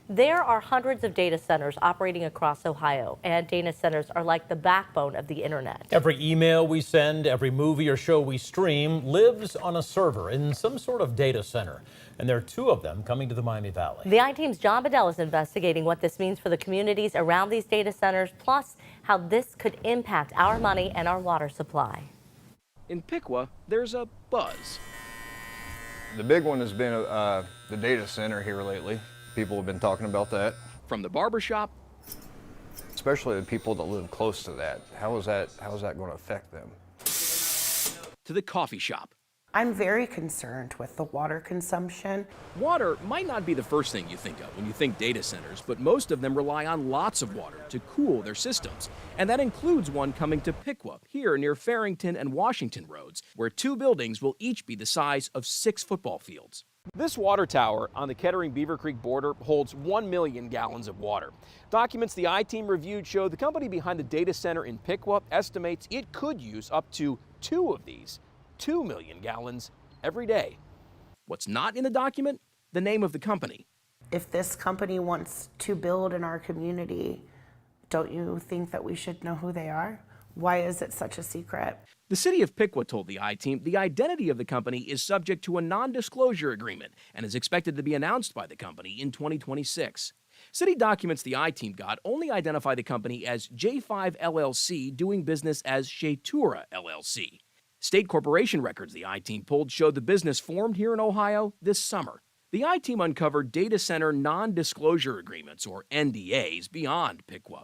There are hundreds of data centers operating across Ohio, and data centers are like the backbone of the internet. Every email we send, every movie or show we stream lives on a server in some sort of data center. And there are two of them coming to the Miami Valley. The I-Team's John Bedell is investigating what this means for the communities around these data centers, plus how this could impact our money and our water supply. In Piqua, there's a buzz. The big one has been the data center here lately. People have been talking about that. From the barbershop, especially the people that live close to that. How is that going to affect them? To the coffee shop. I'm very concerned with the water consumption. Water might not be the first thing you think of when you think data centers, but most of them rely on lots of water to cool their systems. And that includes one coming to Piqua, here near Farrington and Washington roads, where two buildings will each be the size of 6 football fields. This water tower on the Kettering-Beaver Creek border holds 1 million gallons of water. Documents the I-Team reviewed show the company behind the data center in Piqua estimates it could use up to 2 of these, 2 million gallons every day. What's not in the document? The name of the company. If this company wants to build in our community, don't you think that we should know who they are? Why is it such a secret? The city of Piqua told the I-Team the identity of the company is subject to a non-disclosure agreement and is expected to be announced by the company in 2026. City documents the I-Team got only identify the company as J5 LLC doing business as Shatura LLC. State corporation records the I-Team pulled showed the business formed here in Ohio this summer. The I-Team uncovered data center non-disclosure agreements, or NDAs, beyond Piqua.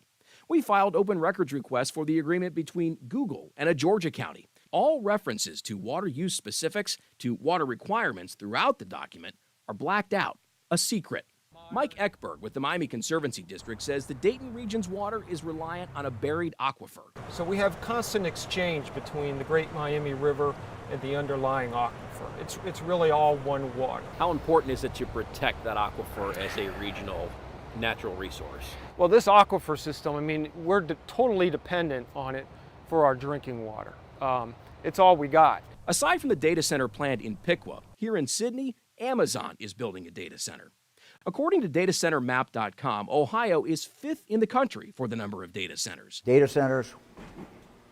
We filed open records requests for the agreement between Google and a Georgia county. All references to water use specifics to water requirements throughout the document are blacked out, a secret. Mike Eckberg with the Miami Conservancy District says the Dayton region's water is reliant on a buried aquifer. So we have constant exchange between the Great Miami River and the underlying aquifer. It's really all one water. How important is it to protect that aquifer as a regional natural resource? Well, this aquifer system, I mean, we're totally dependent on it for our drinking water. It's all we got. Aside from the data center plant in Piqua, here in Sydney, Amazon is building a data center. According to datacentermap.com, Ohio is 5th in the country for the number of data centers. Data centers,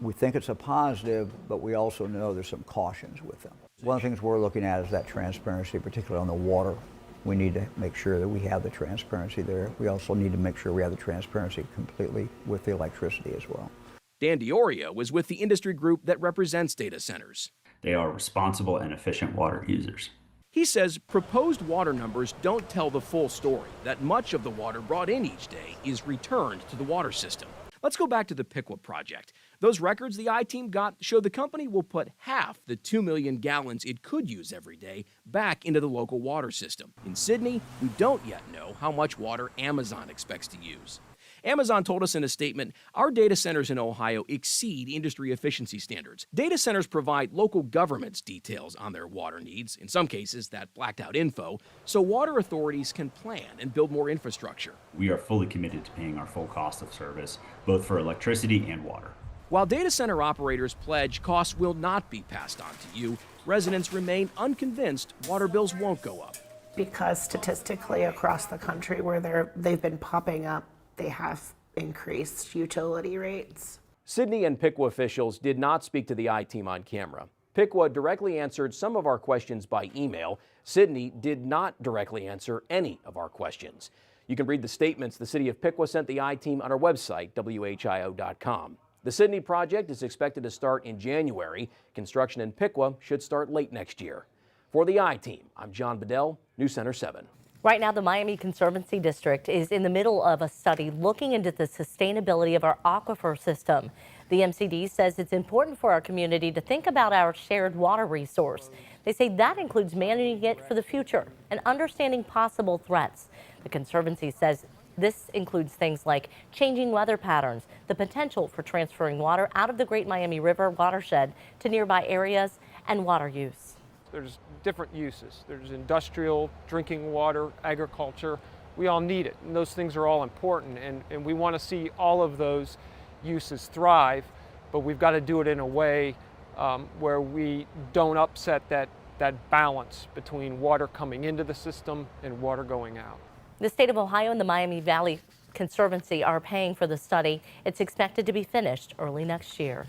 we think it's a positive, but we also know there's some cautions with them. One of the things we're looking at is that transparency, particularly on the water. We need to make sure that we have the transparency there. We also need to make sure we have the transparency completely with the electricity as well. Dan Diorio was with the industry group that represents data centers. They are responsible and efficient water users. He says proposed water numbers don't tell the full story, that much of the water brought in each day is returned to the water system. Let's go back to the Piqua project. Those records the I-Team got show the company will put half the 2 million gallons it could use every day back into the local water system. In Sydney, we don't yet know how much water Amazon expects to use. Amazon told us in a statement, our data centers in Ohio exceed industry efficiency standards. Data centers provide local governments details on their water needs, in some cases that blacked out info, so water authorities can plan and build more infrastructure. We are fully committed to paying our full cost of service, both for electricity and water. While data center operators pledge costs will not be passed on to you, residents remain unconvinced water bills won't go up. Because statistically across the country where they've been popping up, they have increased utility rates. Sydney and Piqua officials did not speak to the I-Team on camera. Piqua directly answered some of our questions by email. Sydney did not directly answer any of our questions. You can read the statements the city of Piqua sent the I-Team on our website, WHIO.com. The Sydney project is expected to start in January. Construction in Piqua should start late next year. For the I-Team, I'm John Bedell, News Center 7. Right now, the Miami Conservancy District is in the middle of a study looking into the sustainability of our aquifer system. The MCD says it's important for our community to think about our shared water resource. They say that includes managing it for the future and understanding possible threats. The Conservancy says this includes things like changing weather patterns, the potential for transferring water out of the Great Miami River watershed to nearby areas, and water use. There's different uses. There's industrial, drinking water, agriculture. We all need it, and those things are all important, and we want to see all of those uses thrive, but we've got to do it in a way where we don't upset that balance between water coming into the system and water going out. The state of Ohio and the Miami Valley Conservancy are paying for the study. It's expected to be finished early next year.